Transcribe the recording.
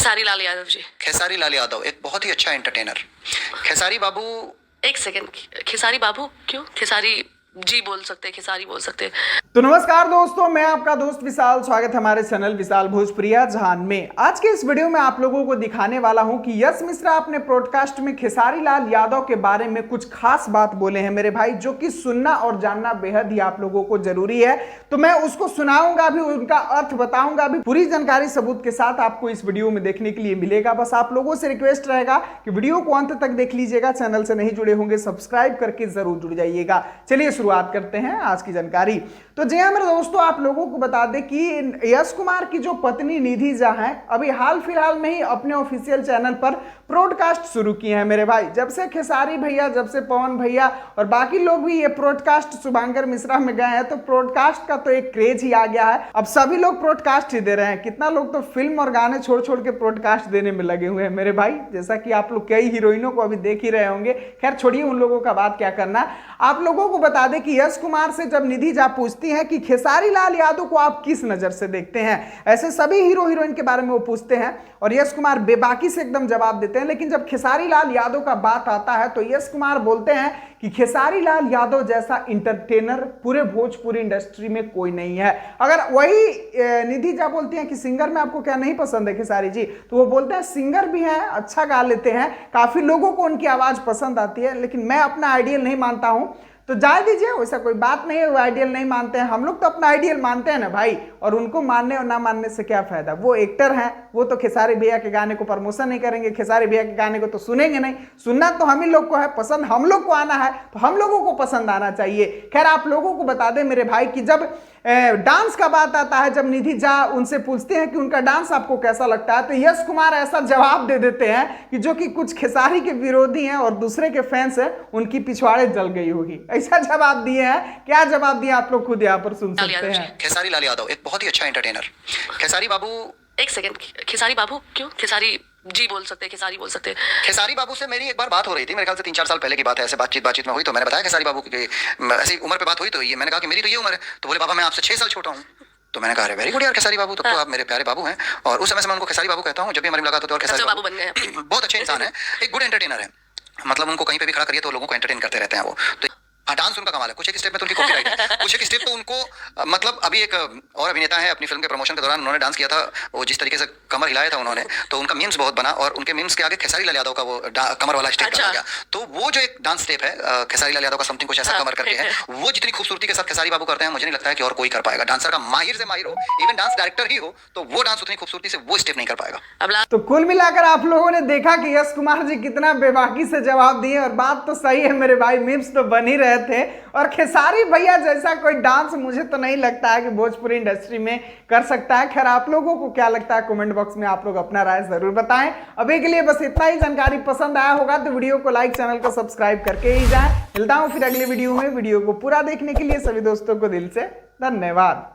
खेसारी लाल यादव जी। खेसारी लाल यादव एक बहुत ही अच्छा एंटरटेनर। खेसारी बाबू। एक सेकंड, खेसारी बाबू क्यों? खेसारी जी बोल सकते हैं, खेसारी बोल सकते हैं। तो नमस्कार दोस्तों, मैं आपका दोस्त विशाल, स्वागत है हमारे चैनल विशाल भोजपुरिया जहान में। आज के इस वीडियो में आप लोगों को दिखाने वाला हूं कि यश मिश्रा अपने पॉडकास्ट में खेसारी लाल यादव के बारे में कुछ खास बात बोले हैं मेरे भाई, जो कि सुनना और जानना बेहद ही आप लोगों को जरूरी है। तो मैं उसको सुनाऊंगा भी, उनका अर्थ बताऊंगा भी, पूरी जानकारी सबूत के साथ आपको इस वीडियो में देखने के लिए मिलेगा। बस आप लोगों से रिक्वेस्ट रहेगा कि वीडियो को अंत तक देख लीजिएगा। चैनल से नहीं जुड़े होंगे सब्सक्राइब करके जरूर जुड़ जाइएगा। चलिए शुरुआत करते हैं आज की जानकारी। तो जी हाँ मेरे दोस्तों, आप लोगों को बता दें कि यश कुमार की जो पत्नी निधि झा हैं, अभी हाल फिलहाल में ही अपने ऑफिशियल चैनल पर ब्रॉडकास्ट शुरू किए हैं मेरे भाई। जब से खेसारी भैया, जब से पवन भैया और बाकी लोग भी ये ब्रॉडकास्ट शुभांकर मिश्रा में गए हैं, तो ब्रॉडकास्ट का तो एक क्रेज ही आ गया है। अब सभी लोग ब्रॉडकास्ट ही दे रहे हैं। कितना लोग तो फिल्म और गाने छोड़ छोड़ के ब्रॉडकास्ट देने में लगे हुए हैं मेरे भाई। जैसा कि आप लोग कई हीरोइनों को अभी देख ही रहे होंगे। खैर छोड़िए उन लोगों का बात क्या करना। आप लोगों को बता दें कि यश कुमार से जब निधि झा पूछती हैं कि खेसारी लाल यादव को आप किस नजर से देखते हैं, ऐसे सभी हीरो हीरोइन के बारे में वो पूछते हैं और यश कुमार बेबाकी से एकदम जवाब देते हैं। लेकिन जब खेसारी लाल यादव का बात आता है तो यश कुमार बोलते हैं कि खेसारी लाल यादव जैसा इंटरटेनर पूरे भोजपुरी इंडस्ट्री में कोई नहीं है। अगर वही निधि झा बोलती हैं कि सिंगर में आपको क्या नहीं पसंद है खेसारी जी, तो वो बोलते हैं सिंगर भी हैं, अच्छा गा लेते हैं, काफी लोगों को उनकी आवाज पसंद आती है, लेकिन मैं अपना आइडियल नहीं मानता हूं। तो जाए दीजिए, वैसा कोई बात नहीं है। वो आइडियल नहीं मानते हैं, हम लोग तो अपना आइडियल मानते हैं ना भाई। और उनको मानने और ना मानने से क्या फायदा। वो एक्टर हैं, वो तो खेसारी भैया के गाने को प्रमोशन नहीं करेंगे, खेसारी भैया के गाने को तो सुनेंगे नहीं। सुनना तो हम ही लोग को है, पसंद हम लोग को आना है, तो हम लोगों को पसंद आना चाहिए। खैर आप लोगों को बता दें मेरे भाई कि जब डांस का बात आता है, जब निधि झा उनसे पूछते हैं कि उनका डांस आपको कैसा लगता है, तो यश कुमार ऐसा जवाब दे देते हैं कि जो कि कुछ खेसारी के विरोधी हैं और दूसरे के फैंस हैं, उनकी पिछवाड़े जल गई होगी। ऐसा जवाब दिए हैं। क्या जवाब दिया आप लोग खुद यहाँ पर सुन सकते हैं। खेसारी लाल यादव एक बहुत ही अच्छा एंटरटेनर। खेसारी बाबू। एक सेकंड, खेसारी बाबू क्यों? खेसारी जी बोल सकते हैं, खेसारी बोल सकते हैं। खेसारी बाबू से मेरी एक बार बात हो रही थी, मेरे ख्याल से 3-4 साल पहले की बात है। ऐसे बातचीत में हुई तो मैंने बताया खेसारी बाबू की ऐसी उम्र पे बात हुई, तो ये मैंने कहा कि मेरी तो ये उम्र है। तो बोले बाबा मैं आपसे 6 साल छोटा हूँ। तो मैंने कहा वेरी गुड यार खेसारी बाबू, तो आप मेरे प्यारे बाबू हैं। और उस समय से मैं उनको खेसारी बाबू कहता हूँ। जब भी हमारी मुलाकात होती है और खेसारी बाबू बन गए हैं। बहुत अच्छे इंसान है, एक गुड एंटरटेनर है। मतलब उनको कहीं पे भी खड़ा करिए तो लोगों को एंटरटेन करते रहते हैं वो। तो डांस उनका कमाल है। कुछ एक स्टेप में तो उनकी कॉपीराइट है, कुछ एक स्टेप तो उनको मतलब अभी एक और अभिनेता है, अपनी फिल्म के प्रमोशन के दौरान उन्होंने डांस किया था, वो जिस तरीके से कमर हिलाया था उन्होंने, तो उनका मीम्स बहुत बना और उनके मीम्स के आगे खेसारी लाल यादव का वो कमर वाला स्टेप डाला गया। तो वो जो एक डांस स्टेप है खेसारी लाल यादव का समथिंग कुछ ऐसा कमर करके है, वो जितनी खूबसूरती के साथ खेसारी बाबू करते हैं, मुझे नहीं लगता है कि और कोई कर पाएगा। डांसर का माहिर से माहिर हो, इवन डांस डायरेक्टर ही हो, तो वो डांस उतनी खूबसूरती से वो स्टेप नहीं कर पाएगा। तो कुल मिलाकर आप लोगों ने देखा कि यश कुमार जी कितना बेबाकी से जवाब दिए, और बात तो सही है मेरे भाई, मीम्स तो बन ही रहे थे। और खेसारी भैया जैसा कोई डांस मुझे तो नहीं लगता है कि भोजपुरी इंडस्ट्री में कर सकता है। खैर आप लोगों को क्या लगता है कमेंट बॉक्स में आप लोग अपना राय जरूर बताएं। अभी के लिए बस इतना ही। जानकारी पसंद आया होगा तो वीडियो को लाइक, चैनल को सब्सक्राइब करके ही जाएं। मिलता हूं फिर अगली वीडियो में। वीडियो को पूरा देखने के लिए सभी दोस्तों को दिल से धन्यवाद।